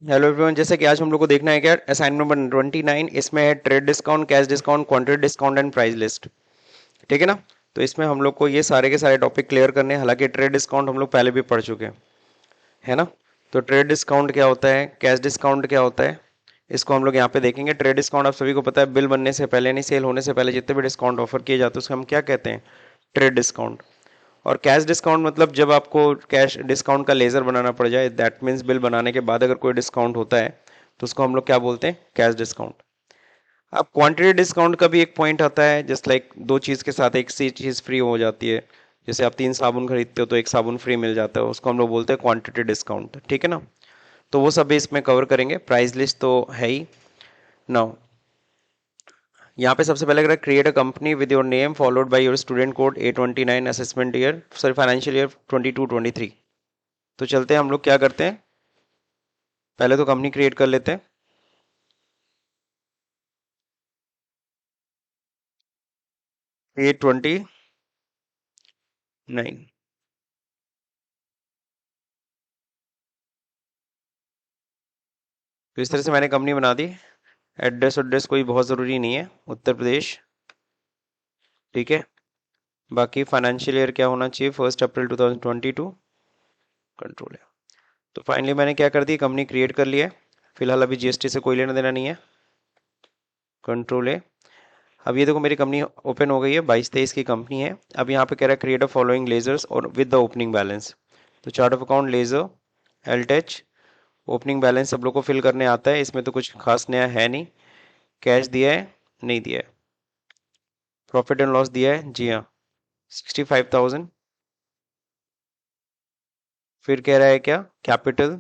Hello everyone, जैसे कि आज हम लोग को देखना है क्या असाइनमेंट नंबर 29। इसमें है trade discount, cash discount, quantity discount and price list. ठीक है ना। तो इसमें हम लोग को ये सारे के सारे टॉपिक क्लियर करने हैं। हालांकि ट्रेड डिस्काउंट हम लोग पहले भी पढ़ चुके हैं, है ना। तो ट्रेड डिस्काउंट क्या होता है, कैश डिस्काउंट क्या होता है, इसको हम लोग यहाँ पे देखेंगे। ट्रेड डिस्काउंट आप सभी को पता है, बिल बनने से पहले यानी सेल होने से पहले जितने भी डिस्काउंट ऑफर किए जाते हैं उसको हम क्या कहते हैं, ट्रेड डिस्काउंट। और कैश डिस्काउंट मतलब जब आपको कैश डिस्काउंट का लेजर बनाना पड़ जाए, दैट मीन्स बिल बनाने के बाद अगर कोई डिस्काउंट होता है तो उसको हम लोग क्या बोलते हैं, कैश डिस्काउंट। अब क्वांटिटी डिस्काउंट का भी एक पॉइंट आता है, जस्ट लाइक दो चीज के साथ एक सी चीज फ्री हो जाती है। जैसे आप 3 साबुन खरीदते हो तो एक साबुन फ्री मिल जाता है, उसको हम लोग बोलते हैं क्वांटिटी डिस्काउंट। ठीक है ना। तो वो सब भी इसमें कवर करेंगे। प्राइस लिस्ट तो है ही। नाउ यहाँ पे सबसे पहले अगर create a company with your name followed by your student code A29 assessment year, sorry financial year 22-23। तो चलते हैं हम लोग क्या करते हैं, पहले तो कंपनी क्रिएट कर लेते हैं। 829। तो इस तरह से मैंने कंपनी बना दी। एड्रेस एड्रेस कोई बहुत ज़रूरी नहीं है, उत्तर प्रदेश। ठीक है। बाकी फाइनेंशियल ईयर क्या होना चाहिए, 1 अप्रैल 2022। कंट्रोल है। तो फाइनली मैंने क्या कर दी, कंपनी क्रिएट कर लिया है। फिलहाल अभी जीएसटी से कोई लेना देना नहीं है। कंट्रोल है। अब ये देखो मेरी कंपनी ओपन हो गई है, 22-23 की कंपनी है। अब यहाँ पे कह रहा है क्रिएट अ फॉलोइंग लेजर्स और विद द ओपनिंग बैलेंस। तो चार्ट ऑफ अकाउंट लेजर, एलटेच, ओपनिंग बैलेंस सब लोग को फिल करने आता है, इसमें तो कुछ खास नया है नहीं। कैश दिया है, नहीं दिया है। प्रॉफिट एंड लॉस दिया है, जी हाँ, 65,000। फिर कह रहा है क्या, कैपिटल,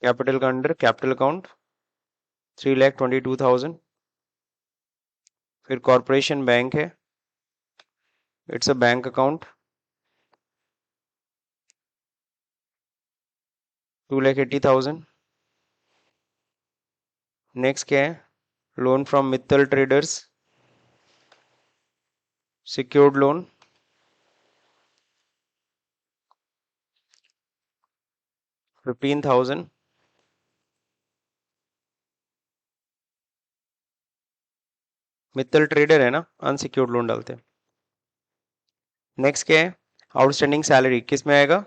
कैपिटल का अंडर कैपिटल अकाउंट 3,22,000। फिर कॉरपोरेशन बैंक है, it's a bank account 2,80,000। Next क्या है, loan from Mittal traders, secured loan 15,000। Mittal trader है ना, अनसिक्योर्ड लोन डालते हैं। नेक्स्ट क्या है, आउटस्टैंडिंग सैलरी किस में आएगा,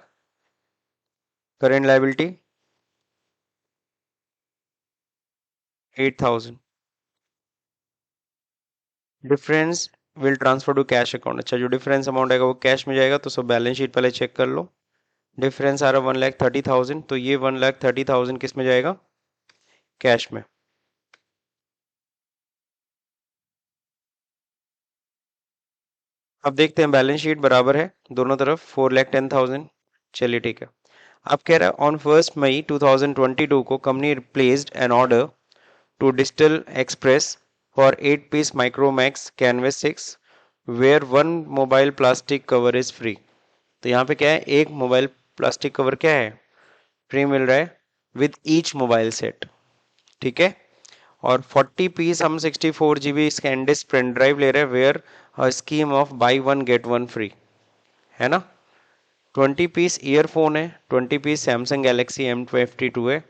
current liability 8,000। Difference will transfer to cash account, अच्छा जो डिफरेंस अमाउंट आएगा वो कैश में जाएगा, तो सब बैलेंस शीट पहले चेक कर लो। डिफरेंस आ रहा 1,30,000, तो ये 1,30,000 किस में जाएगा, कैश में। अब देखते हैं बैलेंस शीट बराबर है दोनों तरफ, 4,10,000। चलिए ठीक है। अब कह रहा है ऑन 1 मई 2022 को company placed an order to digital express for 8 piece Micromax Canvas 6 where one mobile plastic cover is free. तो यहाँ पे क्या है, एक मोबाइल प्लास्टिक कवर क्या है, फ्री मिल रहा है विद ईच मोबाइल सेट। ठीक है। और 40 पीस हम 64 GB स्कैनडिस्क पेन ड्राइव ले रहे हैं where scheme of buy one get one free, है ना। 20 पीस ईयरफोन है, 20 पीस सैमसंग गैलेक्सी M52 है।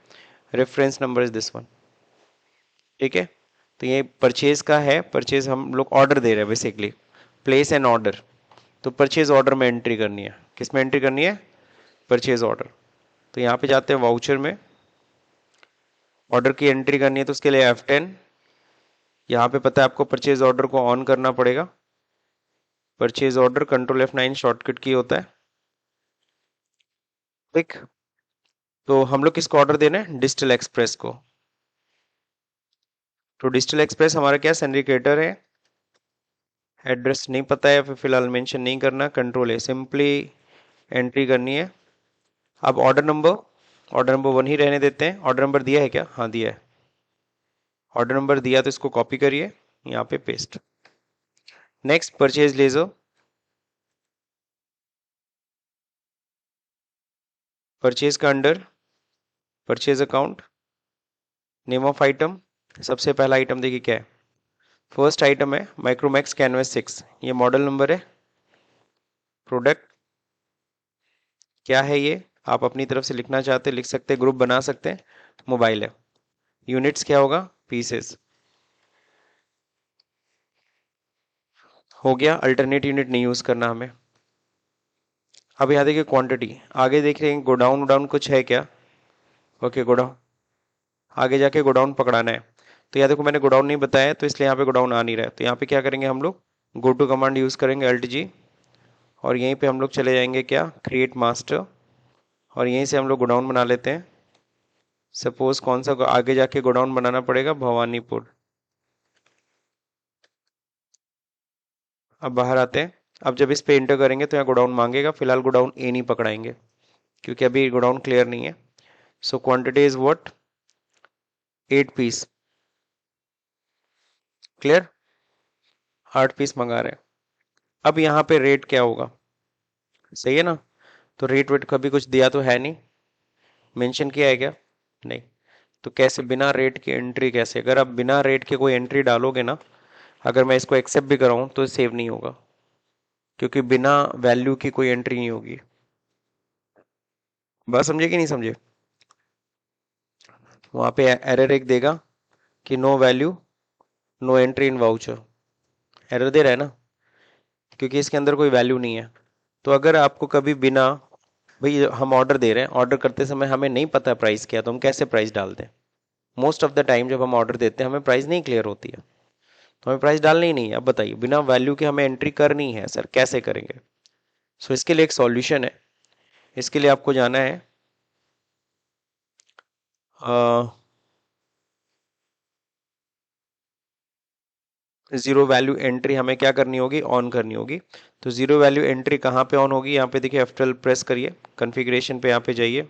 Reference number is this one. ठीक है। तो ये परचेज का है, परचेज हम लोग ऑर्डर दे रहे हैं बेसिकली, प्लेस एन ऑर्डर। तो परचेज ऑर्डर में एंट्री करनी है, किस में एंट्री करनी है, परचेज ऑर्डर। तो यहाँ पे जाते हैं वाउचर में, ऑर्डर की एंट्री करनी है तो उसके लिए F10। यहाँ पे पता है आपको परचेज ऑर्डर को ऑन करना पड़ेगा। Purchase order control F9 shortcut की होता है। ठीक। तो हम लोग किसको ऑर्डर देना है, डिजिटल एक्सप्रेस को। तो डिजिटल एक्सप्रेस हमारा क्या सिंडिकेटर है, एड्रेस नहीं पता है, फिर फिलहाल मेंशन नहीं करना, कंट्रोल है, सिंपली एंट्री करनी है। अब ऑर्डर नंबर 1 ही रहने देते हैं। ऑर्डर नंबर दिया है क्या, हाँ दिया है। ऑर्डर नंबर दिया तो इसको कॉपी करिए, यहाँ पे पेस्ट। नेक्स्ट परचेज लेजो, परचेज का under purchase account, name of item, सबसे पहला आइटम देखिए क्या है, फर्स्ट आइटम है माइक्रोमैक्स कैनवस 6, ये मॉडल नंबर है। प्रोडक्ट क्या है ये, आप अपनी तरफ से लिखना चाहते लिख सकते, ग्रुप बना सकते हैं, मोबाइल है। यूनिट्स क्या होगा, पीसेस। हो गया, अल्टरनेट यूनिट नहीं यूज करना हमें। अब यहाँ देखिए क्वांटिटी, आगे देख रहे हैं गोडाउन वोडाउन कुछ है क्या। ओके गोडाउन, आगे जाके गोडाउन पकड़ाना है। तो यहाँ देखो मैंने गोडाउन नहीं बताया, तो इसलिए यहाँ पे गोडाउन आ नहीं रहा है। तो यहाँ पे क्या करेंगे हम लोग, गो टू कमांड यूज करेंगे, अल्ट जी, और यहीं पे हम लोग चले जाएंगे क्या, क्रिएट मास्टर, और यहीं से हम लोग गोडाउन बना लेते हैं। सपोज कौन सा आगे जाके गोडाउन बनाना पड़ेगा, भवानीपुर। अब बाहर आते हैं। अब जब इस पे इंटर करेंगे तो यहाँ गोडाउन मांगेगा, फिलहाल गोडाउन ए नहीं पकड़ाएंगे क्योंकि अभी गोडाउन क्लियर नहीं है। So quantity is what, 8 piece. Clear, 8 piece मंगा रहे हैं। अब यहाँ पे रेट क्या होगा, सही है ना। तो रेट वेट कभी कुछ दिया तो है नहीं, मेंशन किया है क्या, नहीं। तो कैसे बिना रेट की एंट्री, कैसे, अगर आप बिना रेट के कोई एंट्री डालोगे ना, अगर मैं इसको एक्सेप्ट भी कराऊं तो सेव नहीं होगा, क्योंकि बिना वैल्यू की कोई एंट्री नहीं होगी। बात समझे कि नहीं समझे। वहां पे एरर एक देगा कि no value, no entry in voucher, error दे रहा है ना, क्योंकि इसके अंदर कोई वैल्यू नहीं है। तो अगर आपको कभी बिना, भाई हम ऑर्डर दे रहे हैं, ऑर्डर करते समय हमें नहीं पता प्राइस क्या, तो हम कैसे प्राइस डालते हैं। मोस्ट ऑफ द टाइम जब हम ऑर्डर देते हैं हमें प्राइस नहीं क्लियर होती है, तो हमें प्राइस डालनी ही नहीं है। अब बताइए बिना वैल्यू के हमें एंट्री करनी है सर, कैसे करेंगे। सो इसके लिए एक सॉल्यूशन है। इसके लिए आपको जाना है, जीरो वैल्यू एंट्री हमें क्या करनी होगी, ऑन करनी होगी। तो जीरो वैल्यू एंट्री कहाँ पे ऑन होगी, यहाँ पे देखिए F12 प्रेस करिए, कॉन्फ़िगरेशन पे यहाँ पे जाइए।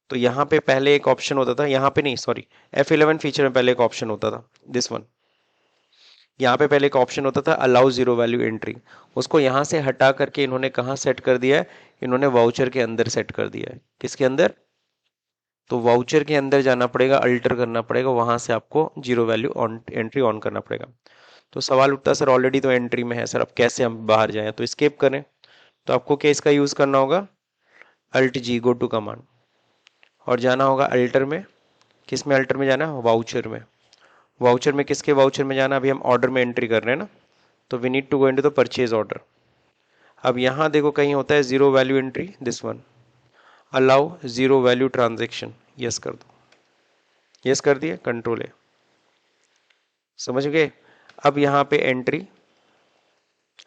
तो यहाँ पे पहले एक ऑप्शन होता था, यहाँ पे नहीं सॉरी, F11 फीचर में पहले एक ऑप्शन होता था, दिस वन। यहाँ पे पहले एक ऑप्शन होता था अलाउ जीरो वैल्यू एंट्री, उसको यहाँ से हटा करके इन्होंने कहाँ सेट कर दिया है, इन्होंने वाउचर के अंदर सेट कर दिया है। किसके अंदर, तो वाउचर के अंदर जाना पड़ेगा, अल्टर करना पड़ेगा, वहां से आपको zero value on entry on करना पड़ेगा। तो सवाल उठता सर ऑलरेडी तो एंट्री में है सर, अब कैसे हम बाहर जाएं, तो स्केप करें। तो आपको क्या इसका यूज करना होगा, alt G, go to command, और जाना होगा अल्टर में। किस में अल्टर में जाना है, वाउचर में। वाउचर में किसके वाउचर में जाना, अभी हम ऑर्डर में एंट्री कर रहे हैं ना, तो we need to go into the purchase order. अब यहाँ देखो कहीं होता है zero value entry, this one, allow zero value transaction, yes कर दो, यस कर दिए, कंट्रोल है, समझ गए। अब यहाँ पे एंट्री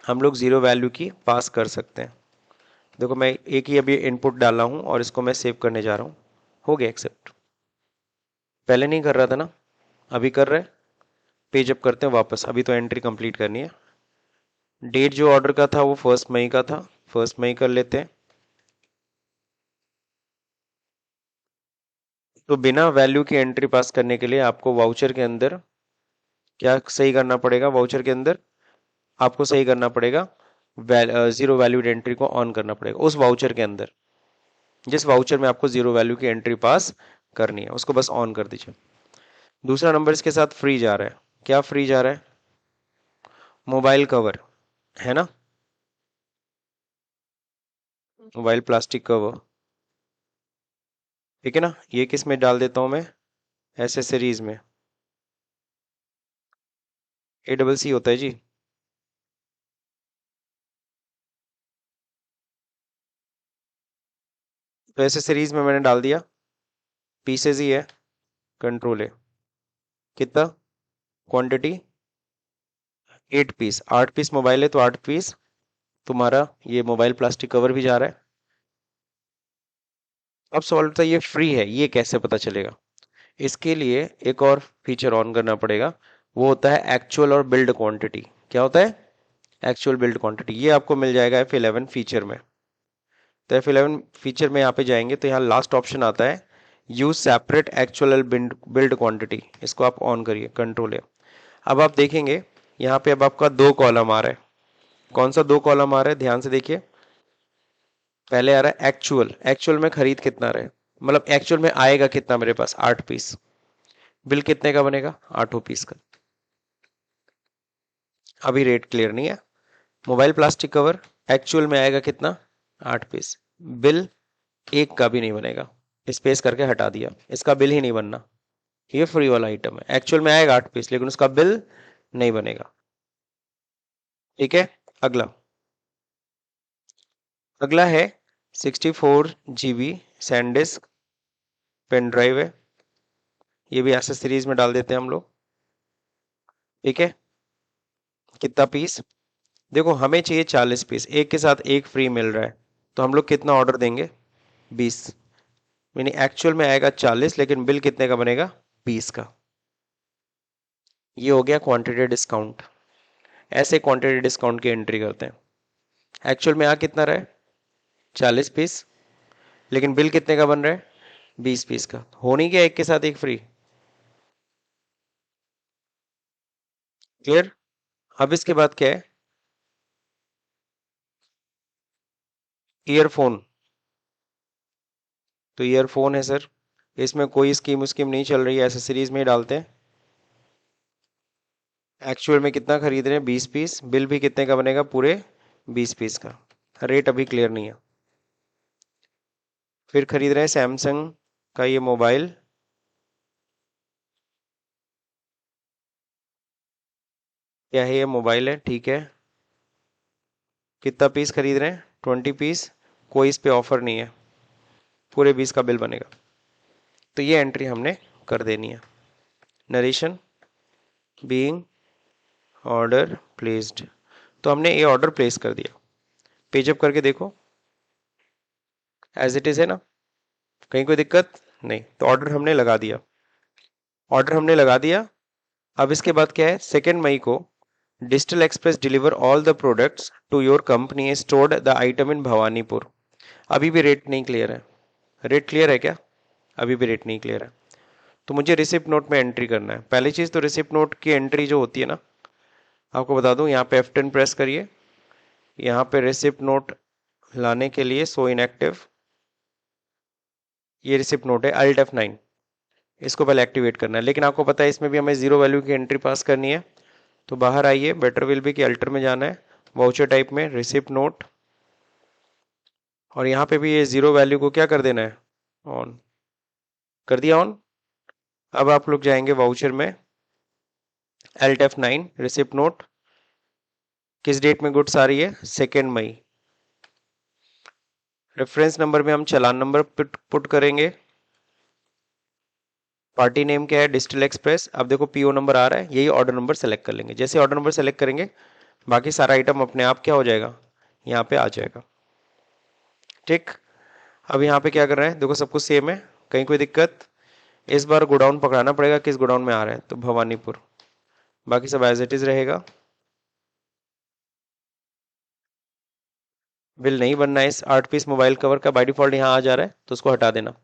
हम लोग जीरो वैल्यू की पास कर सकते हैं। देखो मैं एक ही अभी इनपुट डाला हूं और इसको मैं सेव करने जा रहा हूं, हो गया एक्सेप्ट। पहले नहीं कर रहा था ना, अभी कर रहे हैं। पेज अप करते हैं वापस, अभी तो एंट्री कंप्लीट करनी है। डेट जो ऑर्डर का था वो 1 मई का था, 1 मई कर लेते हैं। तो बिना वैल्यू की एंट्री पास करने के लिए आपको वाउचर के अंदर क्या सही करना पड़ेगा, वाउचर के अंदर आपको सही करना पड़ेगा, जीरो वैल्यूड एंट्री को ऑन करना पड़ेगा उस वाउचर के अंदर, जिस वाउचर में आपको जीरो वैल्यू की एंट्री पास करनी है उसको बस ऑन कर दीजिए। दूसरा नंबर इसके साथ फ्री जा रहा है, क्या फ्री जा रहा है, मोबाइल कवर, है ना, मोबाइल प्लास्टिक कवर, ठीक है ना। ये किस में डाल देता हूं मैं, एसेसरीज में, ACC होता है जी। तो एसेसरीज में मैंने डाल दिया, पीसेज ही है, कंट्रोल है, कितना, क्वांटिटी 8 पीस, 8 पीस मोबाइल है तो 8 पीस तुम्हारा ये मोबाइल प्लास्टिक कवर भी जा रहा है। अब सवाल उठता है ये फ्री है, ये कैसे पता चलेगा। इसके लिए एक और फीचर ऑन करना पड़ेगा, वो होता है एक्चुअल और बिल्ड क्वांटिटी। क्या होता है, एक्चुअल बिल्ड क्वांटिटी, ये आपको मिल जाएगा F11 फीचर में। तो F11 फीचर में यहाँ पे जाएंगे तो यहाँ लास्ट ऑप्शन आता है use separate actual build quantity, इसको आप ऑन करिए, कंट्रोल है। अब आप देखेंगे यहाँ पे अब आपका 2 कॉलम आ रहा है। कौन सा 2 कॉलम आ रहा है, ध्यान से देखिए। पहले आ रहा है एक्चुअल, एक्चुअल में खरीद कितना रहे, मतलब एक्चुअल में आएगा कितना मेरे पास, 8 पीस। बिल कितने का बनेगा, 8 पीस का। अभी रेट क्लियर नहीं है। मोबाइल प्लास्टिक कवर एक्चुअल में आएगा कितना, 8 पीस। बिल एक का भी नहीं बनेगा, स्पेस करके हटा दिया, इसका बिल ही नहीं बनना। ये फ्री वाला आइटम है, एक्चुअल में आएगा 8 पीस लेकिन उसका बिल नहीं बनेगा। ठीक है। अगला अगला है 64 GB सैनडिस्क पेन ड्राइव है, ये भी एसेसरीज में डाल देते हैं हम लोग। ठीक है। कितना पीस? देखो हमें चाहिए 40 पीस, एक के साथ एक फ्री मिल रहा है, तो हम लोग कितना ऑर्डर देंगे? 20। यानी एक्चुअल में आएगा 40 लेकिन बिल कितने का बनेगा? 20 का। ये हो गया क्वांटिटी डिस्काउंट। ऐसे क्वांटिटी डिस्काउंट की एंट्री करते हैं। एक्चुअल में आ कितना रहा है? 40 पीस, लेकिन बिल कितने का बन रहा है? 20 पीस का। हो नहीं गया एक के साथ एक फ्री? क्लियर? अब इसके बाद क्या है? ईयरफोन। तो ईयरफोन है सर, इसमें कोई स्कीम स्कीम नहीं चल रही है, एसेसरीज में ही डालते हैं। एक्चुअल में कितना खरीद रहे हैं? 20 पीस, बिल भी कितने का बनेगा? पूरे 20 पीस का। रेट अभी क्लियर नहीं है। फिर खरीद रहे हैं सैमसंग का ये मोबाइल, क्या है ये? मोबाइल है, ठीक है। कितना पीस खरीद रहे हैं? 20 पीस। कोई इस पे ऑफर नहीं है, पूरे 20 का बिल बनेगा। तो ये एंट्री हमने कर देनी है। नरेशन बीइंग ऑर्डर प्लेस्ड, तो हमने ये ऑर्डर प्लेस कर दिया। पेजअप करके देखो, एज इट इज है ना, कहीं कोई दिक्कत नहीं। तो ऑर्डर हमने लगा दिया, ऑर्डर हमने लगा दिया। अब इसके बाद क्या है? 2 मई को digital express deliver all the products to your company stored the item in Bhawanipur. अभी भी रेट नहीं क्लियर है। रेट क्लियर है क्या? अभी भी रेट नहीं क्लियर है, तो मुझे रिसिप्ट नोट में एंट्री करना है। पहली चीज़ तो रिसिप्ट नोट की एंट्री जो होती है ना, आपको बता दूं, यहाँ पे F10 प्रेस करिए, यहाँ पे रिसिप्ट नोट लाने के लिए सो इनएक्टिव, ये रिसिप्ट नोट है, अल्ट F9, इसको पहले एक्टिवेट करना है। लेकिन आपको पता है इसमें भी हमें जीरो वैल्यू की एंट्री पास करनी है, तो बाहर आइए, बेटर विल बी कि अल्टर में जाना है, वाउचर टाइप में रिसिप्ट नोट, और यहाँ पे भी ये जीरो वैल्यू को क्या कर देना है? ऑन कर दिया, ऑन। अब आप लोग जाएंगे वाउचर में, अल्ट F9 रिसिप्ट नोट, किस डेट में गुड्स आ रही है? 2 मई। रेफरेंस नंबर में हम चालान नंबर पुट करेंगे, पार्टी नेम क्या है? Digital express. अब देखो पीओ नंबर आ रहा है, यही ऑर्डर नंबर सेलेक्ट कर लेंगे। जैसे ऑर्डर नंबर सेलेक्ट करेंगे, बाकी सारा आइटम अपने आप क्या हो जाएगा? यहाँ पे आ जाएगा। ठीक। अब यहाँ पे क्या कर रहे हैं? देखो सब कुछ सेम है, कहीं कोई दिक्कत? इस बार गोडाउन पकड़ाना पड़ेगा, किस गोडाउन में आ रहा है? तो भवानीपुर। बाकी सब एज इट इज रहेगा। बिल नहीं बनना है इस 8 पीस मोबाइल कवर का, बाई डिफॉल्ट यहाँ आ जा रहा है, तो उसको हटा देना।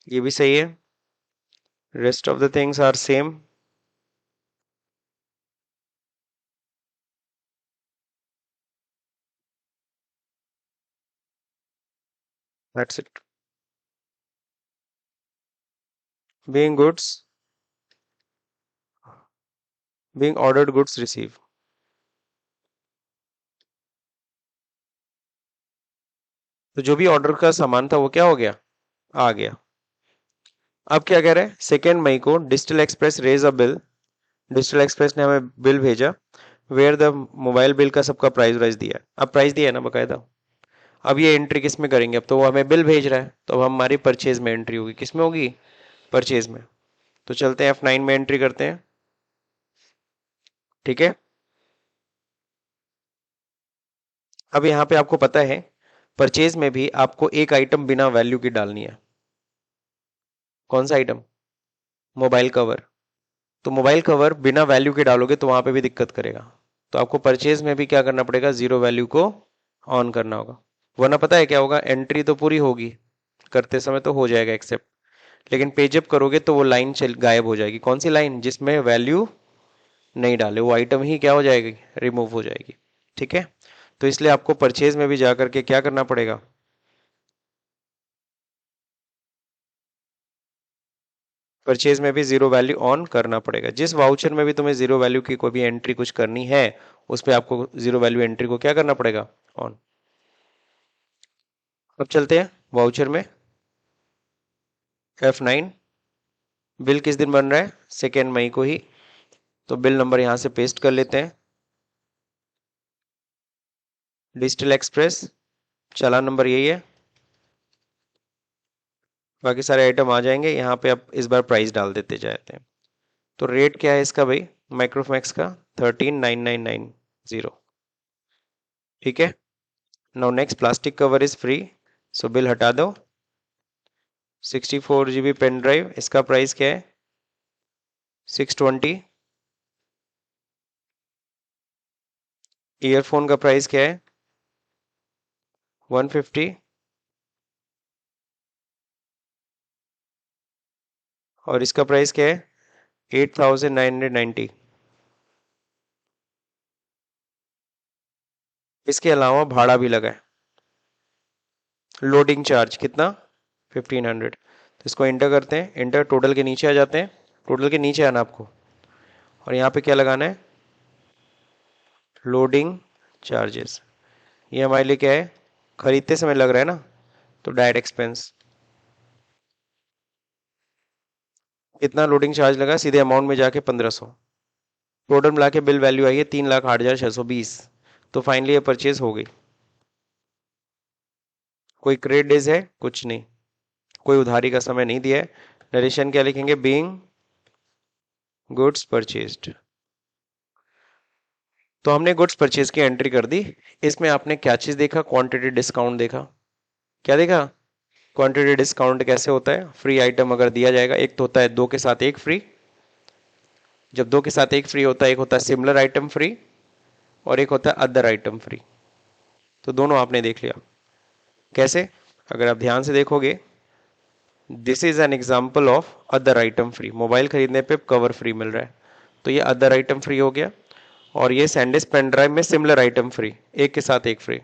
ये भी सही है, rest of the things are same. That's it. Being goods, being ordered goods receive. तो जो भी ऑर्डर का सामान था वो क्या हो गया? आ गया। अब क्या कह रहे हैं? 2 मई को digital express raise a bill, digital express ने हमें बिल भेजा, वेयर द मोबाइल बिल का सबका प्राइस वाइज दिया है। अब प्राइस दिया है ना बकायदा। अब ये एंट्री किस में करेंगे? अब तो वो हमें बिल भेज रहा है, तो अब हमारी परचेज में एंट्री होगी। किस में होगी? परचेज में। तो चलते हैं F9 में एंट्री करते हैं। ठीक है। अब यहाँ पे आपको पता है, परचेज में भी आपको एक आइटम बिना वैल्यू की डालनी है। कौन सा आइटम? Mobile cover. तो मोबाइल कवर बिना वैल्यू के डालोगे तो वहां पे भी दिक्कत करेगा, तो आपको परचेज में भी क्या करना पड़ेगा? जीरो वैल्यू को ऑन करना होगा। वरना पता है क्या होगा? एंट्री तो पूरी होगी, करते समय तो हो जाएगा एक्सेप्ट, लेकिन पेजअप करोगे तो वो लाइन चल गायब हो जाएगी। कौन सी लाइन? जिसमें वैल्यू नहीं डाले, वो आइटम ही क्या हो जाएगी? रिमूव हो जाएगी। ठीक है। तो इसलिए आपको परचेज में भी जाकर के क्या करना पड़ेगा? परचेज में भी जीरो वैल्यू ऑन करना पड़ेगा। जिस वाउचर में भी तुम्हें जीरो वैल्यू की कोई भी एंट्री कुछ करनी है, उस पर आपको जीरो वैल्यू एंट्री को क्या करना पड़ेगा, ऑन। अब चलते हैं वाउचर में। F9, बिल किस दिन बन रहा है, 2 मई को ही, तो बिल नंबर यहां से पेस्ट कर लेते हैं। डिजिटल एक्सप्रेस, चालान नंबर यही है, बाकी सारे आइटम आ जाएंगे यहाँ पे। अब इस बार प्राइस डाल देते जाते हैं। तो रेट क्या है इसका भाई, माइक्रोमैक्स का 13,999 ठीक है। Now next, plastic cover is free, so bill हटा दो। 64 GB पेन ड्राइव, इसका प्राइस क्या है, 620। ईयरफोन का प्राइस क्या है, 150। और इसका प्राइस क्या है, 8,990। इसके अलावा भाड़ा भी लगा है, लोडिंग चार्ज कितना, 1500। तो इसको इंटर करते हैं, इंटर, टोटल के नीचे आ जाते हैं, टोटल के नीचे आना आपको, और यहाँ पे क्या लगाना है, लोडिंग चार्जेस। ये हमारे लिए क्या है, खरीदते समय लग रहा है ना, तो डायरेक्ट एक्सपेंस। कितना लोडिंग चार्ज लगा, सीधे अमाउंट में जाके 1500। टोटल मिला के बिल वैल्यू आई है 3,08,620। तो फाइनली ये परचेज हो गई। कोई क्रेडिट डेज है, कुछ नहीं, कोई उधारी का समय नहीं दिया है। नरेशन क्या लिखेंगे, बीइंग गुड्स परचेज्ड। तो हमने गुड्स परचेज की एंट्री कर दी। इसमें आपने क्या चीज देखा, क्वांटिटी डिस्काउंट देखा। क्या देखा, क्वांटिटी डिस्काउंट कैसे होता है, फ्री आइटम अगर दिया जाएगा, एक तो होता है 2 के साथ 1 फ्री। जब 2 के साथ 1 फ्री होता है, एक होता है सिमिलर आइटम फ्री, और एक होता है अदर आइटम फ्री। तो दोनों आपने देख लिया। कैसे, अगर आप ध्यान से देखोगे, this is an example of other item free. Mobile खरीदने पे कवर फ्री मिल रहा है, तो ये अदर आइटम फ्री हो गया। और ये सैंडिस्क पेन ड्राइव में सिमिलर आइटम फ्री, एक के साथ एक फ्री।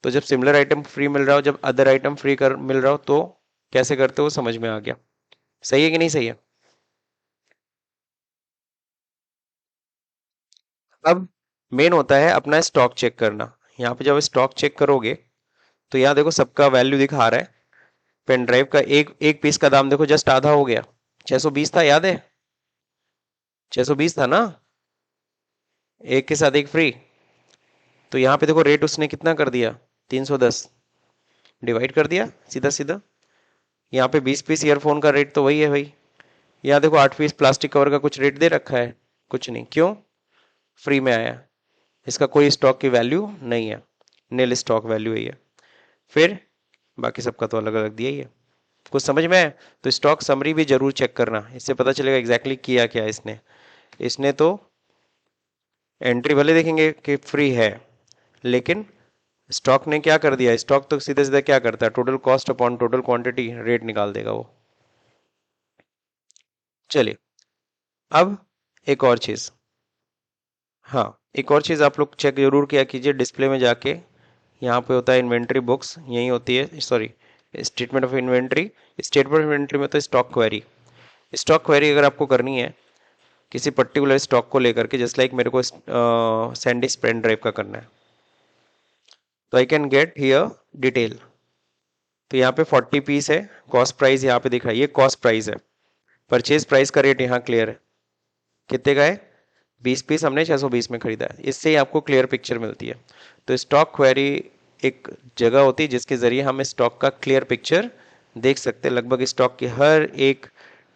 तो जब सिमिलर आइटम फ्री मिल रहा हो, जब अदर आइटम फ्री कर मिल रहा हो, तो कैसे करते हो समझ में आ गया। सही है कि नहीं सही है। अब मेन होता है अपना स्टॉक चेक करना। यहाँ पे जब स्टॉक चेक करोगे, तो यहाँ देखो सबका वैल्यू दिखा रहा है। पेन ड्राइव का एक एक पीस का दाम देखो जस्ट आधा हो गया, 620 था, याद है, 620 था ना, एक के साथ एक फ्री। तो यहाँ पे देखो रेट उसने कितना कर दिया, 310, डिवाइड कर दिया सीधा सीधा। यहाँ पे 20 पीस ईयरफोन का रेट तो वही है भाई। यहाँ देखो 8 पीस प्लास्टिक कवर का कुछ रेट दे रखा है, कुछ नहीं, क्यों, फ्री में आया। इसका कोई स्टॉक की वैल्यू नहीं है, नील स्टॉक वैल्यू ही है। फिर बाकी सबका तो अलग अलग दिया ही है। कुछ समझ में आया, तो स्टॉक समरी भी जरूर चेक करना, इससे पता चलेगा एग्जैक्टली किया क्या इसने। इसने तो एंट्री भले देखेंगे कि फ्री है, लेकिन स्टॉक ने क्या कर दिया, स्टॉक तो सीधा सीधा क्या करता है, total cost upon total quantity rate निकाल देगा वो। चलिए, अब एक और चीज, हाँ, एक और चीज आप लोग चेक जरूर किया कीजिए डिस्प्ले में जाके। यहाँ पे होता है इन्वेंट्री बुक्स, यही होती है, sorry, statement of inventory. Statement of inventory में तो स्टॉक क्वेरी, स्टॉक क्वेरी अगर आपको करनी है किसी पर्टिकुलर स्टॉक को लेकर के, जस्ट लाइक मेरे को सैंडिस्क पेन ड्राइव का करना है, तो I can get here detail. तो यहाँ पे 40 पीस है, कॉस्ट प्राइस यहाँ पे दिख रहा है, ये कॉस्ट प्राइस है। परचेज प्राइस का रेट यहाँ क्लियर है, कितने का है, 20 पीस हमने 620 में खरीदा है। इससे ही आपको क्लियर पिक्चर मिलती है। तो स्टॉक क्वेरी एक जगह होती है जिसके जरिए हम स्टॉक का क्लियर पिक्चर देख सकते हैं, लगभग स्टॉक की हर एक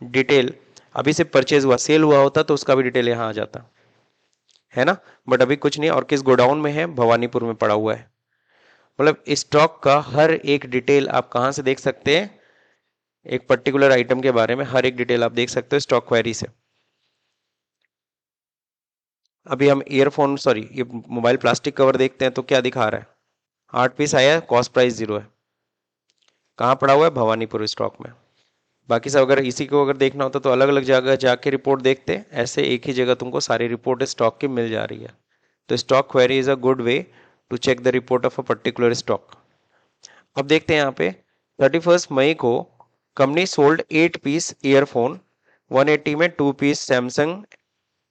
डिटेल। अभी से परचेज हुआ, सेल हुआ होता तो उसका भी डिटेल यहाँ आ जाता है ना, बट अभी कुछ नहीं। और किस गोडाउन में है, भवानीपुर में पड़ा हुआ है। मतलब स्टॉक का हर एक डिटेल आप कहाँ से देख सकते हैं, एक पर्टिकुलर आइटम के बारे में हर एक डिटेल आप देख सकते हो स्टॉक क्वेरी से। अभी हम ईयरफोन, सॉरी, ये मोबाइल प्लास्टिक कवर देखते हैं, तो क्या दिखा रहा है, 8 पीस आया है, कॉस्ट प्राइस 0 है, कहाँ पड़ा हुआ है, भवानीपुर स्टॉक में। बाकी सब अगर इसी को अगर देखना होता तो अलग अलग जगह जाके रिपोर्ट देखते, ऐसे एक ही जगह तुमको सारी रिपोर्ट स्टॉक की मिल जा रही है। तो stock query is a good way to check the report of a particular stock. अब देखते हैं यहाँ पे 31 मई को कंपनी सोल्ड 8 पीस ईयरफोन, 180 में 2 पीस सैमसंग,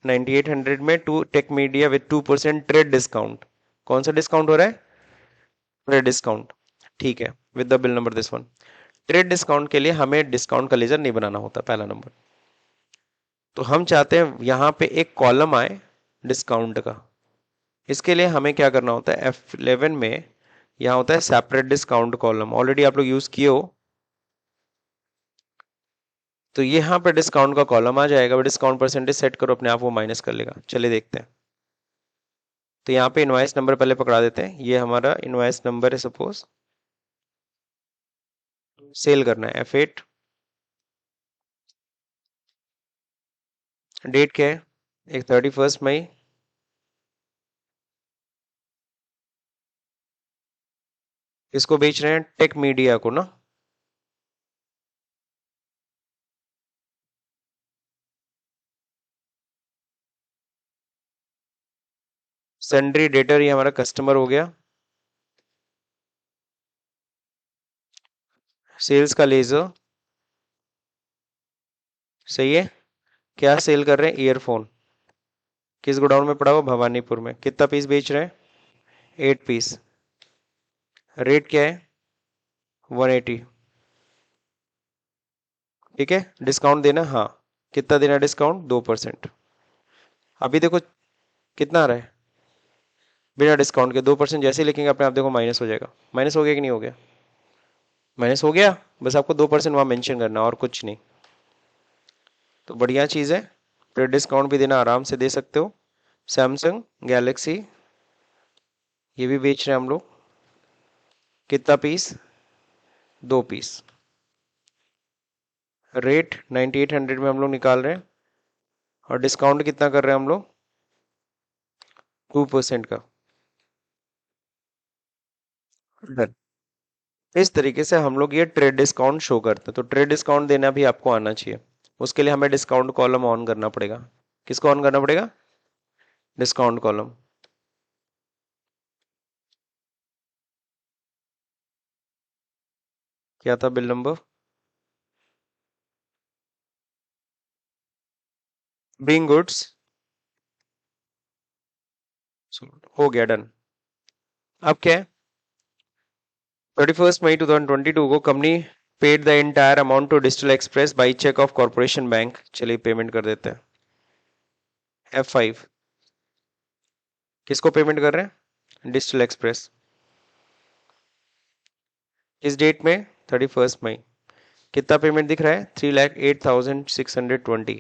9800 में 2 tech media with 2% trade discount. कौन सा डिस्काउंट हो रहा है? Trade discount. ठीक है, with the bill number this one. Trade discount के लिए हमें डिस्काउंट का लेजर नहीं बनाना होता, पहला नंबर। तो हम चाहते हैं यहां पे एक कॉलम आए डिस्काउंट का। इसके लिए हमें क्या करना होता है, F11 में यहाँ होता है सेपरेट डिस्काउंट कॉलम, ऑलरेडी आप लोग यूज किए हो। तो यहाँ पे डिस्काउंट का कॉलम आ जाएगा, डिस्काउंट परसेंटेज सेट करो, अपने आप वो माइनस कर लेगा। चलिए देखते हैं। तो यहाँ पे इनवॉइस नंबर पहले पकड़ा देते हैं। ये हमारा इनवॉइस नंबर है, सपोज सेल करना है F8। डेट क्या है? एक 31 मई। इसको बेच रहे हैं टेक मीडिया को ना। सन्ड्री डेटर ये हमारा कस्टमर हो गया। सेल्स का लेजर सही है। क्या सेल कर रहे हैं? ईयरफोन। किस गोडाउन में पड़ा हुआ? भवानीपुर में। कितना पीस बेच रहे हैं? 8 पीस। रेट क्या है? 180। ठीक है, डिस्काउंट देना, हाँ। कितना देना डिस्काउंट? 2%। अभी देखो कितना आ रहा है बिना डिस्काउंट के। 2% जैसे ही लिखेंगे अपने आप देखो माइनस हो जाएगा। माइनस हो गया कि नहीं हो गया? माइनस हो गया। बस आपको 2% वहां मेंशन करना और कुछ नहीं। तो बढ़िया चीज है। फिर डिस्काउंट भी देना आराम से दे सकते हो। सैमसंग गैलेक्सी ये भी बेच रहे हैं हम लोग। कितना पीस? 2 पीस। रेट 9800 में हम लोग निकाल रहे हैं। और डिस्काउंट कितना कर रहे हैं हम लोग? 2% का। डन। इस तरीके से हम लोग ये ट्रेड डिस्काउंट शो करते हैं। तो ट्रेड डिस्काउंट देना भी आपको आना चाहिए। उसके लिए हमें डिस्काउंट कॉलम ऑन करना पड़ेगा। किसको ऑन करना पड़ेगा? Discount column. क्या था बिल नंबर? Being goods. हो गया, डन। अब क्या है? 31 मई 2022 को company paid the entire amount to digital express by cheque of corporation bank. चलिए पेमेंट कर देते हैं। F5। किसको पेमेंट कर रहे हैं? Digital express. किस डेट में? 31 मई। कितना पेमेंट दिख रहा है? 3,08,620।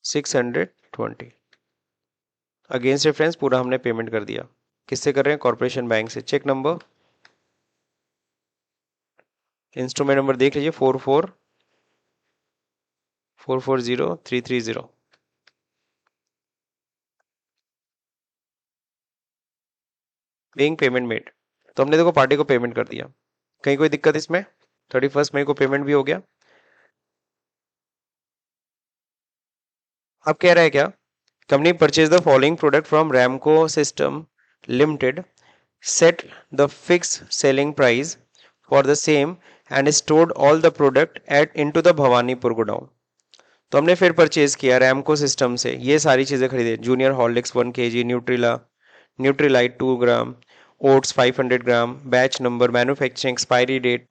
620 अगेंस्ट रेफरेंस पूरा हमने पेमेंट कर दिया। किससे कर रहे हैं? कॉर्पोरेशन बैंक से। चेक नंबर, इंस्ट्रूमेंट नंबर देख लीजिए, 4440,330। being payment made. तो हमने देखो पार्टी को पेमेंट कर दिया। कहीं कोई दिक्कत इसमें? 31 मई को पेमेंट भी हो गया। अब कह रहा है क्या? Company purchase the following product from Ramco system limited, set the fixed selling price for the same and stored all the product at into the Bhawanipur godown. तो हमने फिर परचेज किया रैमको सिस्टम से, ये सारी चीजें खरीदे। Junior Horlicks 1 kg, Nutrela Nutrilite 2 gram, oats 500 gram, batch number, manufacturing expiry date.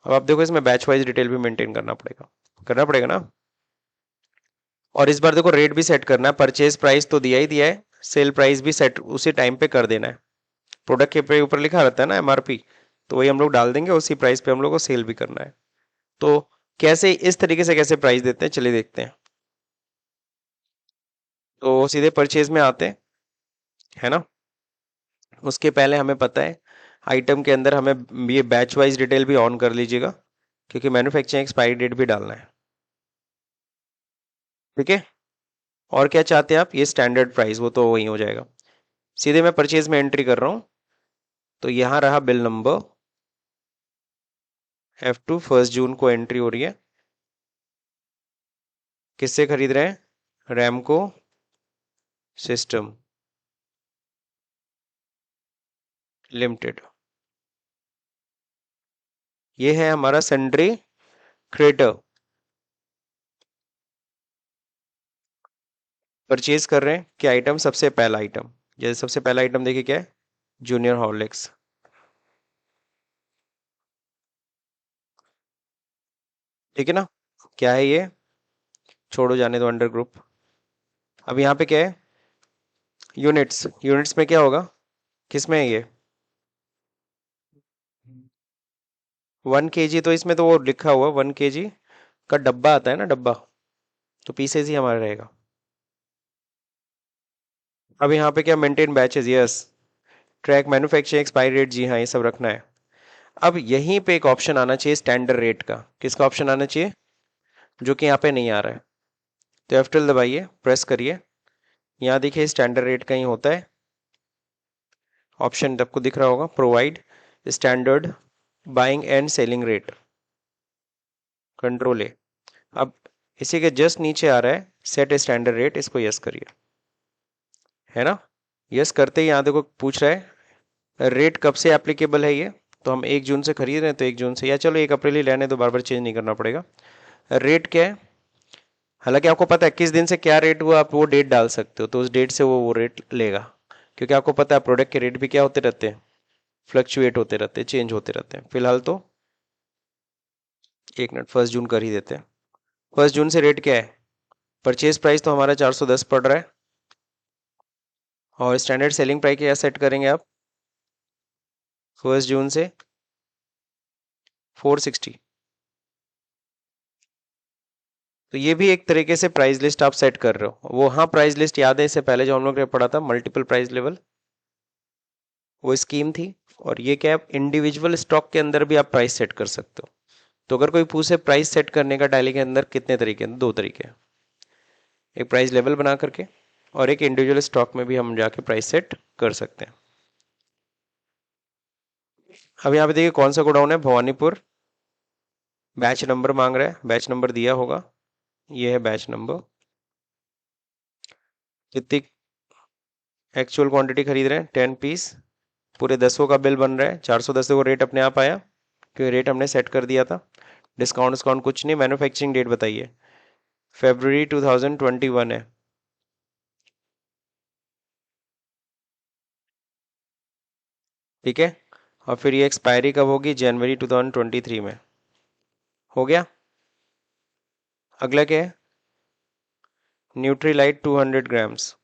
अब आप देखो इसमें बैच वाइज डिटेल भी मेंटेन करना पड़ेगा ना। और इस बार देखो रेट भी सेट करना है। परचेज प्राइस तो दिया ही दिया है, सेल प्राइस भी सेट उसी टाइम पे कर देना है। प्रोडक्ट के ऊपर लिखा रहता है ना MRP, तो वही हम लोग डाल देंगे। उसी प्राइस पे हम लोग को सेल भी करना है। तो कैसे, इस तरीके से कैसे प्राइस देते हैं, चलिए देखते हैं। तो सीधे परचेज में आते हैं, है ना। उसके पहले हमें पता है आइटम के अंदर हमें ये बैच वाइज डिटेल भी ऑन कर लीजिएगा, क्योंकि मैन्युफैक्चरिंग एक्सपायरी डेट भी डालना है। ठीक है। और क्या चाहते हैं आप? ये स्टैंडर्ड प्राइस, वो तो वही हो जाएगा। सीधे मैं परचेज में एंट्री कर रहा हूं। तो यहां रहा बिल नंबर F2, 1 जून को एंट्री हो रही है। किससे खरीद रहे हैं? रैमको सिस्टम। लिमिटेड। ये है हमारा सन्ड्री क्रेडिटर। परचेज कर रहे हैं क्या आइटम? सबसे पहला आइटम, जैसे सबसे पहला आइटम देखिए क्या है, जूनियर हॉर्लिक्स। ठीक है ना? क्या है ये? छोड़ो जाने दो, अंडर ग्रुप। अब यहाँ पे क्या है? यूनिट्स। यूनिट्स में क्या होगा? किस में है ये? 1 kg, तो इसमें तो वो लिखा हुआ 1 kg का डब्बा आता है ना, डब्बा, तो पीसेज ही हमारा रहेगा। अब यहाँ पे क्या, maintain batches, yes. Track manufacturing expiry date, जी हाँ, ये सब रखना है। अब यहीं पे एक ऑप्शन आना चाहिए स्टैंडर्ड रेट का। किसका ऑप्शन आना चाहिए? जो कि यहाँ पे नहीं आ रहा है। तो F12 दबाइए, प्रेस करिए। यहाँ देखिए स्टैंडर्ड रेट कहीं होता है ऑप्शन, आपको दिख रहा होगा, provide standard buying and selling rate, control ए। अब इसी के जस्ट नीचे आ रहा है सेट स्टैंडर्ड रेट, इसको यस करिए, है ना? यस करते ही यहाँ देखो पूछ रहा है रेट कब से एप्लीकेबल है ये, तो हम 1 जून से खरीद रहे हैं तो 1 जून से, या चलो 1 अप्रैल ही लेने, तो बार बार चेंज नहीं करना पड़ेगा। रेट क्या है? हालांकि आपको पता है किस दिन से क्या रेट हुआ, आप वो डेट डाल सकते हो, तो उस डेट से वो रेट लेगा, क्योंकि आपको पता है प्रोडक्ट के रेट भी क्या होते रहते हैं, फ्लक्चुएट होते रहते हैं, चेंज होते रहते हैं। फिलहाल तो 1 मिनट, 1 जून कर ही देते हैं। 1 जून से रेट क्या है? परचेज प्राइस तो हमारा 410 पड़ रहा है, और स्टैंडर्ड सेलिंग प्राइस क्या सेट करेंगे आप 1 जून से? 460। तो ये भी एक तरीके से प्राइस लिस्ट आप सेट कर रहे हो। वो हाँ, प्राइस लिस्ट याद है, इससे पहले जो हम लोग ने पढ़ा था मल्टीपल प्राइस लेवल, वो स्कीम थी। और ये क्या है, इंडिविजुअल स्टॉक के अंदर भी आप प्राइस सेट कर सकते हो। तो अगर कोई पूछे प्राइस सेट करने का टैली के अंदर कितने तरीके हैं, 2 तरीके हैं, एक प्राइस लेवल बना करके, और एक इंडिविजुअल स्टॉक में भी हम जाके प्राइस सेट कर सकते हैं। अब यहाँ पे देखिए कौन सा गोडाउन है, भवानीपुर। बैच नंबर मांग रहा है, बैच नंबर दिया होगा, ये है बैच नंबर। कितनी एक्चुअल क्वांटिटी खरीद रहे हैं? 10 पीस, पूरे 10 का बिल बन रहा है। 410 को रेट अपने आप आया, क्योंकि रेट हमने सेट कर दिया था। डिस्काउंट डिस्काउंट कुछ नहीं। मैन्युफैक्चरिंग डेट बताइए, February 2021 है। ठीक है, और फिर ये एक्सपायरी कब होगी? जनवरी 2023 में। हो गया। अगला क्या है? Nutrilite 200 grams.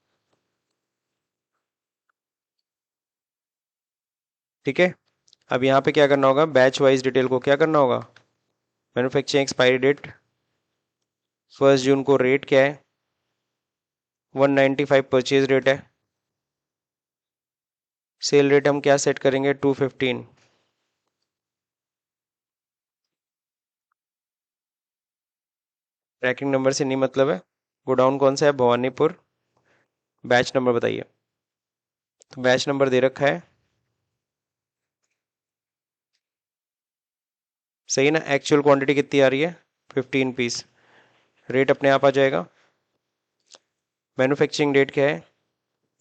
ठीक है, अब यहाँ पे क्या करना होगा, बैच वाइज डिटेल को क्या करना होगा, मैन्युफैक्चरिंग एक्सपायरी डेट 1 जून को, रेट क्या है 195 परचेज रेट है। सेल रेट हम क्या सेट करेंगे, 215। ट्रैकिंग नंबर से नहीं मतलब है। गोडाउन कौन सा है, भवानीपुर। बैच नंबर बताइए। तो बैच नंबर दे रखा है, सही ना? एक्चुअल क्वांटिटी कितनी आ रही है, 15 पीस। रेट अपने आप आ जाएगा। मैन्युफैक्चरिंग डेट क्या है,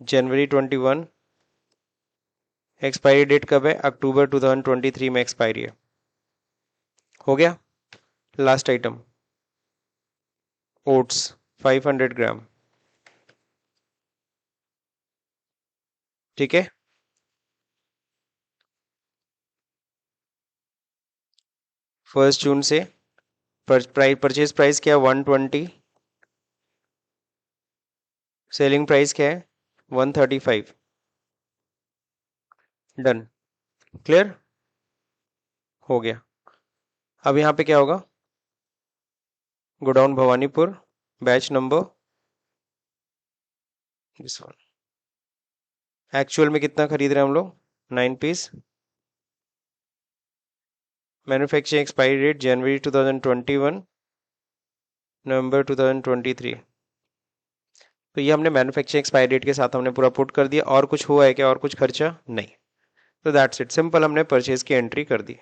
January 21। एक्सपायरी डेट कब है, अक्टूबर 2023 में एक्सपायरी है। हो गया। लास्ट आइटम, ओट्स 500 ग्राम। ठीक है, 1 जून से परचेज प्राइस क्या है, 120। सेलिंग प्राइस क्या है, 135। डन, क्लियर हो गया। अब यहाँ पे क्या होगा, godown Bhawanipur, batch number this one. Actual में कितना खरीद रहे हैं हम लोग, 9 पीस। मैन्युफैक्चरिंग एक्सपायरी डेट जनवरी 2021, नवंबर 2023। तो ये हमने मैन्युफैक्चरिंग एक्सपायरी डेट के साथ हमने पूरा पुट कर दिया। और कुछ हुआ है क्या, और कुछ खर्चा नहीं? तो दैट्स इट, सिंपल, हमने परचेज की एंट्री कर दी।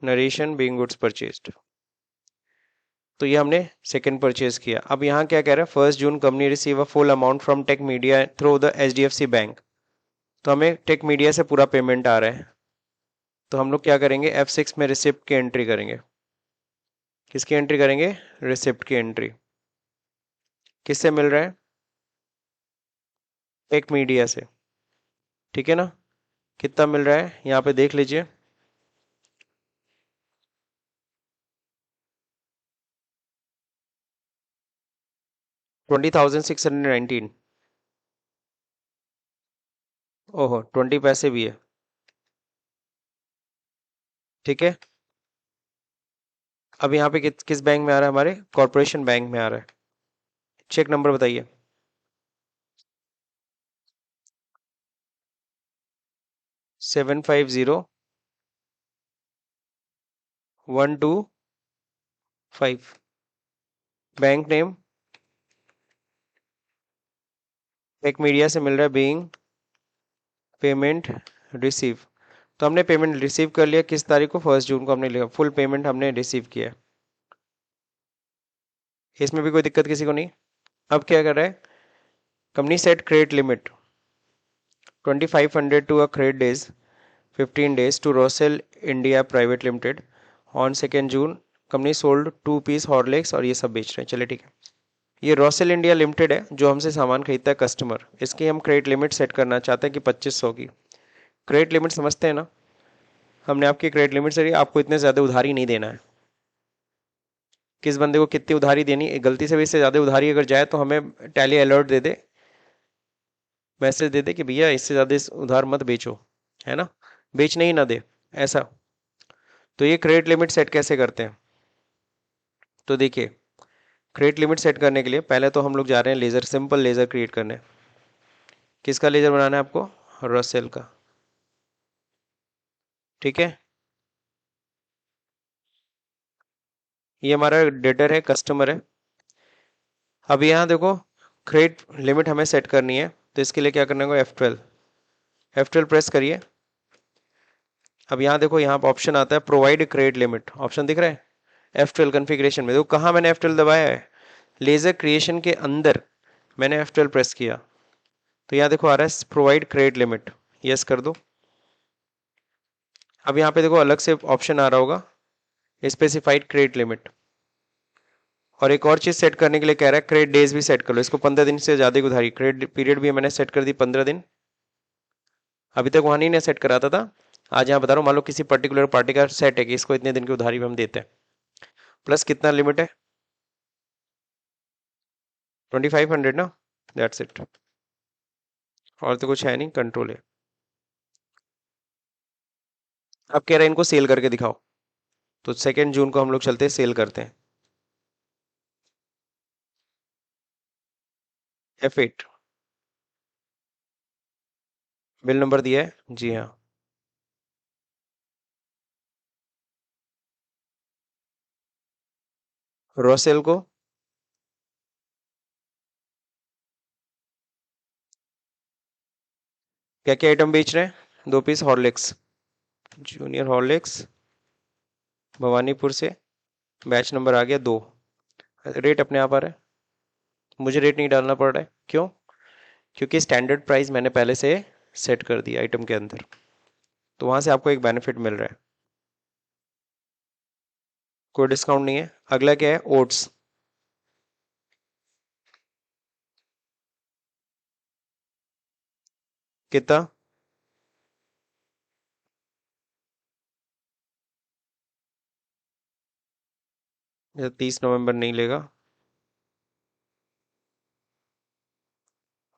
नरेशन बीइंग गुड्स परचेज्ड, तो ये हमने सेकंड परचेज किया। अब यहाँ क्या कह रहा है, 1 June company receive a full amount from Tech Media through the HDFC bank. तो हमें टेक मीडिया से पूरा पेमेंट आ रहा है, तो हम लोग क्या करेंगे, F6 में रिसिप्ट की एंट्री करेंगे। किसकी एंट्री करेंगे? रिसिप्ट की एंट्री। किससे मिल रहा है? टेक मीडिया से। ठीक है ना? कितना मिल रहा है यहाँ पे देख लीजिए। 20,619। ओहो, 20 पैसे भी है। ठीक है। अब यहाँ पे किस बैंक में आ रहा है? हमारे कॉरपोरेशन बैंक में आ रहा है। चेक नंबर बताइए। 750125। बैंक नेम टेक मीडिया से मिल रहा है, बीइंग पेमेंट रिसीव। तो हमने पेमेंट रिसीव कर लिया किस तारीख को? 1 जून को हमने लिया, फुल पेमेंट हमने रिसीव किया। इसमें भी कोई दिक्कत किसी को नहीं। अब क्या कर रहा है? Company set credit limit 2500 to a credit days 15 days to Rossell India Private Limited on 2nd June। Company sold 2 piece Horlicks और ये सब बेच रहे हैं। चलिए ठीक है। ये रॉसेल इंडिया लिमिटेड है जो हमसे सामान खरीदता है कस्टमर। इसकी हम क्रेडिट लिमिट सेट करना चाहते हैं कि 2500 की। क्रेडिट लिमिट समझते हैं ना? हमने आपकी क्रेडिट लिमिट से आपको इतने ज़्यादा उधारी नहीं देना है। किस बंदे को कितनी उधारी देनी, गलती से भी इससे ज़्यादा उधारी अगर जाए तो हमें टैली अलर्ट दे दे, मैसेज दे दे कि भैया इससे ज़्यादा इस उधार मत बेचो, है ना? बेचने ही ना दे ऐसा। तो ये क्रेडिट लिमिट सेट कैसे करते हैं? तो देखिए, क्रेडिट लिमिट सेट करने के लिए पहले तो हम लोग जा रहे हैं लेज़र, सिंपल लेज़र क्रिएट करने। किसका लेज़र बनाना है आपको? रसेल का। ठीक है। ये हमारा डेटर है, कस्टमर है। अब यहाँ देखो, क्रेडिट लिमिट हमें सेट करनी है, तो इसके लिए क्या करना होगा? F12 प्रेस करिए। अब यहाँ देखो, यहाँ पर ऑप्शन आता है प्रोवाइड क्रेडिट लिमिट, ऑप्शन दिख रहा है F12 कॉन्फ़िगरेशन में। देखो कहाँ मैंने F12 दबाया है? लेज़र क्रिएशन के अंदर मैंने F12 प्रेस किया, तो यहाँ देखो आ रहा है प्रोवाइड क्रेडिट लिमिट। यस कर दो। अब यहाँ पे देखो अलग से ऑप्शन आ रहा होगा स्पेसिफाइड क्रेडिट लिमिट। और एक और चीज सेट करने के लिए कह रहा है क्रेडिट डेज भी सेट कर लो। इसको 15 दिन से ज्यादा की उधारी, क्रेडिट पीरियड भी मैंने सेट कर दी 15 दिन। अभी तक वहां नहीं ना सेट कराता था, आज यहाँ बता रहा हूँ। मान लो किसी पर्टिकुलर पार्टी का सेट है कि इसको इतने दिन की उधारी भी हम देते हैं। प्लस कितना लिमिट है? 2500 ना, दैट्स इट। और तो कुछ है नहीं, कंट्रोल है। अब कह रहे हैं इनको सेल करके दिखाओ, तो 2 जून को हम लोग चलते हैं, सेल करते हैं। F8 बिल नंबर दिया है जी हाँ। रोसेल को क्या क्या आइटम बेच रहे हैं? 2 piece Horlicks, junior Horlicks, Bhawanipur से। बैच नंबर आ गया 2। रेट अपने आप आ रहा है, मुझे रेट नहीं डालना पड़ रहा है। क्यों? क्योंकि स्टैंडर्ड प्राइस मैंने पहले से सेट कर दिया आइटम के अंदर, तो वहां से आपको एक बेनिफिट मिल रहा है। कोई डिस्काउंट नहीं है। अगला क्या है? ओट्स। कितना? 30 नवंबर नहीं लेगा।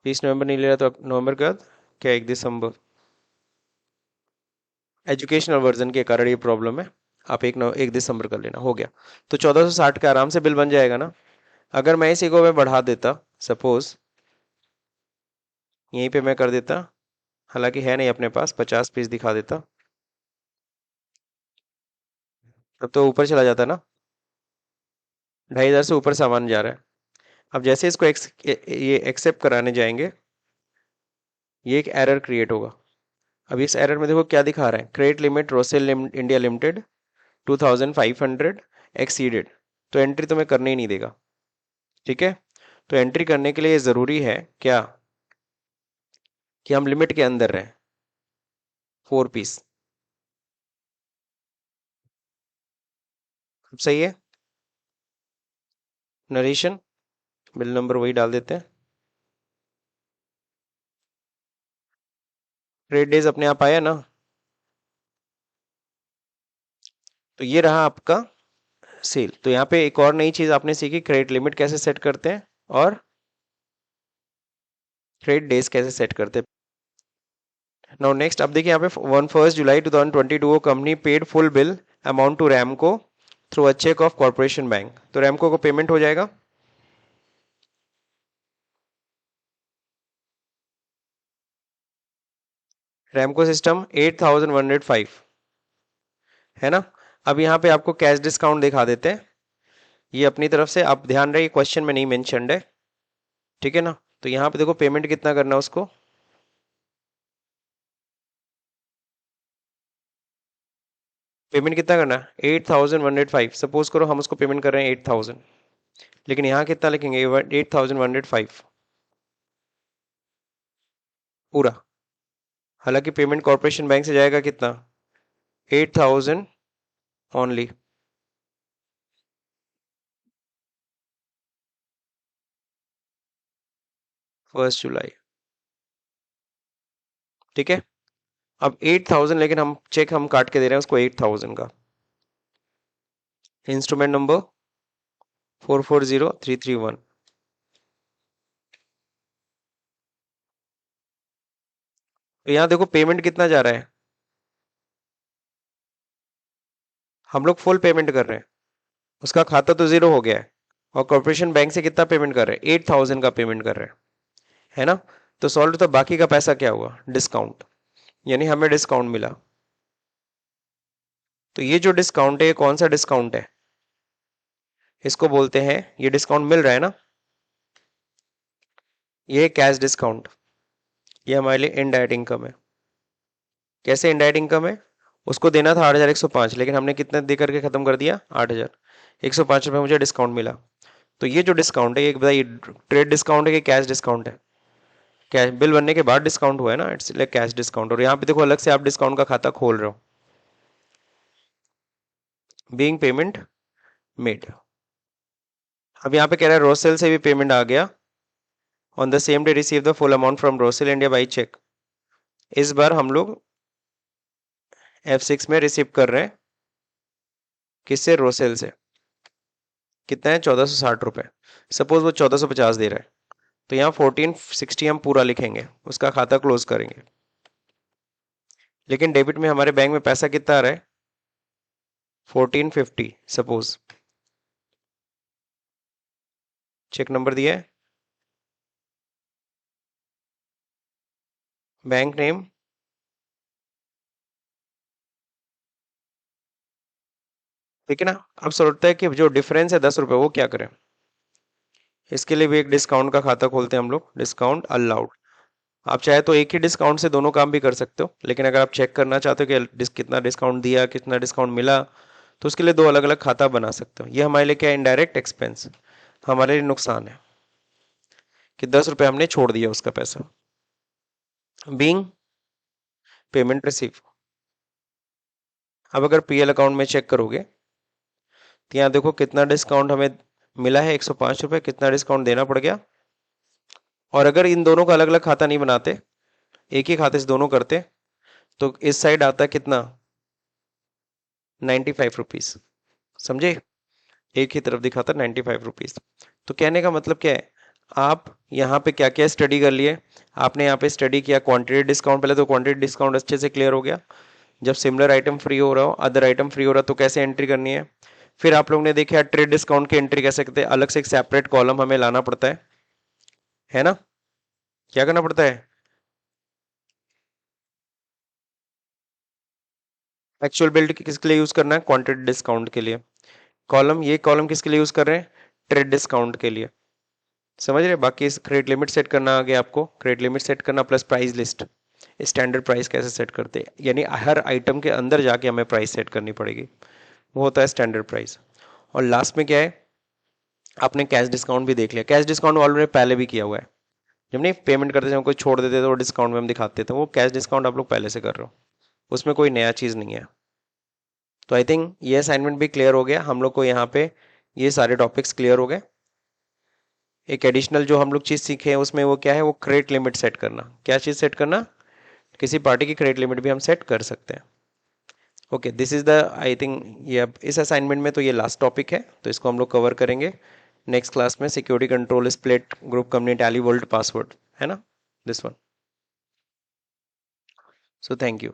30 नवंबर नहीं ले रहा तो नवंबर के बाद क्या? 1 दिसंबर। एजुकेशनल वर्जन के कारण ये प्रॉब्लम है। आप 1 दिसंबर कर लेना, हो गया। तो 1460 का आराम से बिल बन जाएगा ना। अगर मैं इसी को मैं बढ़ा देता, सपोज यहीं पे मैं कर देता, हालांकि है नहीं अपने पास, 50 पीस दिखा देता, तब तो ऊपर चला जाता ना। 2500 से ऊपर सामान जा रहा है। अब जैसे इसको ये एक्सेप्ट कराने जाएंगे, ये एक एरर क्रिएट होगा। अब इस एरर में देखो क्या दिखा रहा है? Credit limit Rosell India limited 2500 exceeded. तो एंट्री तो मैं करने ही नहीं देगा। ठीक है। तो एंट्री करने के लिए ज़रूरी है क्या? कि हम लिमिट के अंदर रहें। 4 पीस सही है। नरेशन बिल नंबर वही डाल देते हैं। ट्रेड डेज अपने आप आया ना। तो ये रहा आपका सेल। तो यहाँ पे एक और नई चीज आपने सीखी, क्रेडिट लिमिट कैसे सेट करते हैं और क्रेडिट डेज कैसे सेट करते हैं। नाउ नेक्स्ट अब देखिए यहाँ पे 1 जुलाई 2022 को company paid full bill amount to Ramco through a cheque of corporation bank. तो रैमको को पेमेंट हो जाएगा। रैमको सिस्टम 8105 है ना। अब यहाँ पे आपको कैश डिस्काउंट दिखा देते हैं। ये अपनी तरफ से आप ध्यान रहे, क्वेश्चन में नहीं मेंशन्ड है, ठीक है ना। तो यहाँ पे देखो पेमेंट कितना करना है उसको। पेमेंट कितना करना है 8105। सपोज करो हम उसको पेमेंट कर रहे हैं 8000, लेकिन यहाँ कितना लिखेंगे 8105 पूरा। हालांकि पेमेंट कॉर्पोरेशन बैंक से जाएगा कितना 8000 ओनली। 1 जुलाई, ठीक है। अब 8000, लेकिन हम चेक हम काट के दे रहे हैं उसको 8000 का। Instrument number 440331। तो यहाँ देखो पेमेंट कितना जा रहा है, हम लोग फुल पेमेंट कर रहे हैं, उसका खाता तो जीरो हो गया है। और कॉर्पोरेशन बैंक से कितना पेमेंट कर रहे हैं 8000 का पेमेंट कर रहे हैं, है ना। तो सॉल्व, तो बाकी का पैसा क्या हुआ डिस्काउंट, यानी हमें डिस्काउंट मिला। तो ये जो डिस्काउंट है ये कौन सा डिस्काउंट है, इसको बोलते हैं, ये डिस्काउंट मिल रहा है ना, ये कैश डिस्काउंट। ये हमारे लिए इनडायरेक्ट इनकम है। कैसे इनडायरेक्ट इनकम है, उसको देना था 8105, लेकिन हमने कितने दे करके खत्म कर दिया 8105 रुपये मुझे डिस्काउंट मिला। तो ये जो डिस्काउंट है ये बताइए ट्रेड डिस्काउंट है कि कैश डिस्काउंट है। कैश बिल बनने के बाद डिस्काउंट हुआ है ना, इसलिए कैश डिस्काउंट। और यहाँ पे देखो अलग से आप डिस्काउंट का खाता खोल रहे हो, बीइंग पेमेंट मेड। अब यहाँ पे कह रहा है रोसेल से भी पेमेंट आ गया। On the same day receive the full amount from Rossell India by cheque. इस बार हम लोग F6 में रिसीव कर रहे हैं, किससे, रोसेल से। कितना है 1460 रुपये। सपोज वो 1450 दे रहा है, तो यहाँ 1460 हम पूरा लिखेंगे, उसका खाता क्लोज करेंगे। लेकिन डेबिट में हमारे बैंक में पैसा कितना आ रहा है 1450 सपोज। चेक नंबर दिया है, बैंक नेम, ठीक है ना। अब सोचता है कि जो डिफरेंस है 10 रुपये वो क्या करें। इसके लिए भी एक डिस्काउंट का खाता खोलते हैं हम लोग, डिस्काउंट अलाउड। आप चाहे तो एक ही डिस्काउंट से दोनों काम भी कर सकते हो, लेकिन अगर आप चेक करना चाहते हो कि कितना डिस्काउंट दिया, कितना डिस्काउंट मिला, तो उसके लिए दो अलग अलग खाता बना सकते हो। ये हमारे लिए क्या है, इनडायरेक्ट एक्सपेंस, हमारे लिए नुकसान है कि 10 रुपये हमने छोड़ दिया उसका पैसा। Being payment receive. अब अगर पीएल अकाउंट में चेक करोगे तो यहाँ देखो कितना डिस्काउंट हमें मिला है 105 रुपये, कितना डिस्काउंट देना पड़ गया। और अगर इन दोनों का अलग अलग खाता नहीं बनाते, एक ही खाते से दोनों करते, तो इस साइड आता कितना 95 रुपीज। समझे, एक ही तरफ दिखाता 95 रुपीज। तो कहने का मतलब क्या है, आप यहाँ पे क्या क्या स्टडी कर लिए। आपने यहाँ पे स्टडी किया क्वांटिटी डिस्काउंट, पहले तो क्वांटिटी डिस्काउंट अच्छे से क्लियर हो गया। जब सिमिलर आइटम फ्री हो रहा हो, अदर आइटम फ्री हो रहा हो, तो कैसे एंट्री करनी है। फिर आप लोग ने देखा ट्रेड डिस्काउंट की एंट्री कैसे करते हैं, अलग से एक सेपरेट कॉलम हमें लाना पड़ता है ना। क्या करना पड़ता है, एक्चुअल बिल्ड किसके लिए यूज करना है, क्वांटिटी डिस्काउंट के लिए। कॉलम, ये कॉलम किसके लिए यूज कर रहे हैं, ट्रेड डिस्काउंट के लिए। समझ रहे, बाकी क्रेडिट लिमिट सेट करना आ गया आपको, क्रेडिट लिमिट सेट करना plus price list, standard price कैसे सेट करते हैं, यानी हर आइटम के अंदर जाके हमें प्राइस सेट करनी पड़ेगी, वो होता है स्टैंडर्ड प्राइस। और लास्ट में क्या है, आपने कैश डिस्काउंट भी देख लिया, कैश डिस्काउंट ऑलरेडी पहले भी किया हुआ है, जब नहीं पेमेंट करते समय कोई छोड़ देते थे वो डिस्काउंट में हम दिखाते थे, वो कैश डिस्काउंट आप लोग पहले से कर रहे हो, उसमें कोई नया चीज़ नहीं है। तो आई थिंक ये असाइनमेंट भी क्लियर हो गया हम लोग को, यहाँ पे ये सारे टॉपिक्स क्लियर हो गए। एक एडिशनल जो हम लोग चीज़ सीखे हैं उसमें वो क्या है, वो क्रेडिट लिमिट सेट करना। क्या चीज़ सेट करना? किसी पार्टी की क्रेडिट लिमिट भी हम सेट कर सकते हैं। Okay, this is the I think ये अब इस असाइनमेंट में तो ये लास्ट टॉपिक है, तो इसको हम लोग कवर करेंगे नेक्स्ट क्लास में। Security control split group company tally world password, है ना, this one. So thank you.